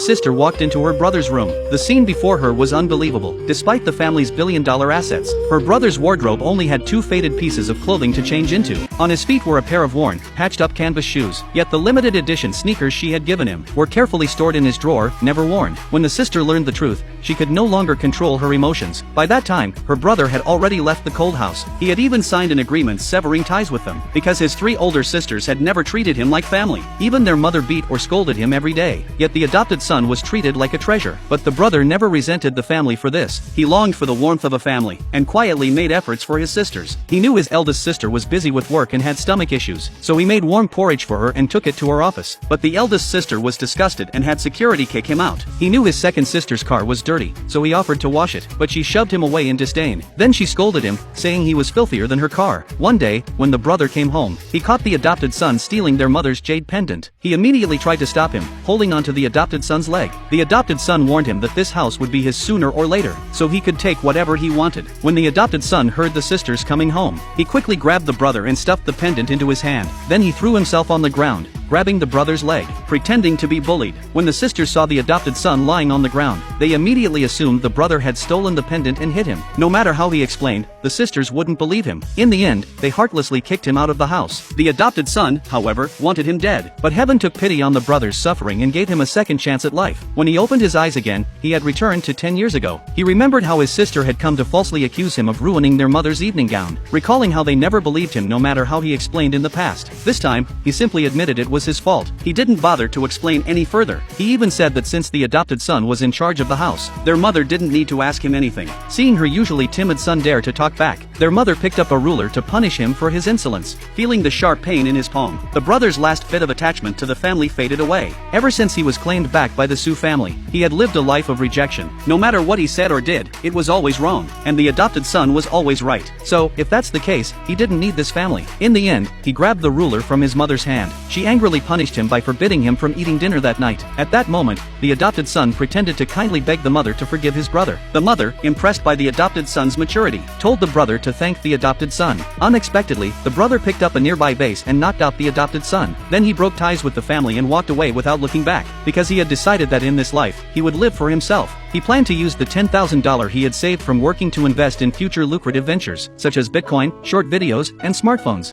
Sister walked into her brother's room. The scene before her was unbelievable. Despite the family's billion-dollar assets, her brother's wardrobe only had 2 faded pieces of clothing to change into. On his feet were a pair of worn, patched-up canvas shoes. Yet the limited edition sneakers she had given him were carefully stored in his drawer, never worn. When the sister learned the truth, she could no longer control her emotions. By that time, her brother had already left the cold house. He had even signed an agreement severing ties with them, because his 3 older sisters had never treated him like family. Even their mother beat or scolded him every day. Yet the adopted son was treated like a treasure. But the brother never resented the family for this. He longed for the warmth of a family, and quietly made efforts for his sisters. He knew his eldest sister was busy with work and had stomach issues, so he made warm porridge for her and took it to her office. But the eldest sister was disgusted and had security kick him out. He knew his second sister's car was dirty, so he offered to wash it, but she shoved him away in disdain. Then she scolded him, saying he was filthier than her car. One day, when the brother came home, he caught the adopted son stealing their mother's jade pendant. He immediately tried to stop him, holding onto the adopted son's leg. The adopted son warned him that this house would be his sooner or later, so he could take whatever he wanted. When the adopted son heard the sisters coming home, he quickly grabbed the brother and stuffed the pendant into his hand. Then he threw himself on the ground, grabbing the brother's leg, pretending to be bullied. When the sisters saw the adopted son lying on the ground, they immediately assumed the brother had stolen the pendant and hit him. No matter how he explained, the sisters wouldn't believe him. In the end, they heartlessly kicked him out of the house. The adopted son, however, wanted him dead. But heaven took pity on the brother's suffering and gave him a second chance at life. When he opened his eyes again, he had returned to 10 years ago. He remembered how his sister had come to falsely accuse him of ruining their mother's evening gown, recalling how they never believed him no matter how he explained in the past. This time, he simply admitted it was his fault. He didn't bother to explain any further. He even said that since the adopted son was in charge of the house, their mother didn't need to ask him anything. Seeing her usually timid son dare to talk back, their mother picked up a ruler to punish him for his insolence. Feeling the sharp pain in his palm, the brother's last bit of attachment to the family faded away. Ever since he was claimed back by the Sue family, he had lived a life of rejection. No matter what he said or did, it was always wrong, and the adopted son was always right. So, if that's the case, he didn't need this family. In the end, he grabbed the ruler from his mother's hand. She angrily punished him by forbidding him from eating dinner that night. At that moment, the adopted son pretended to kindly beg the mother to forgive his brother. The mother, impressed by the adopted son's maturity, told the brother to thank the adopted son. Unexpectedly, the brother picked up a nearby vase and knocked out the adopted son. Then he broke ties with the family and walked away without looking back, because he had decided that in this life, he would live for himself. He planned to use the $10,000 he had saved from working to invest in future lucrative ventures, such as Bitcoin, short videos, and smartphones.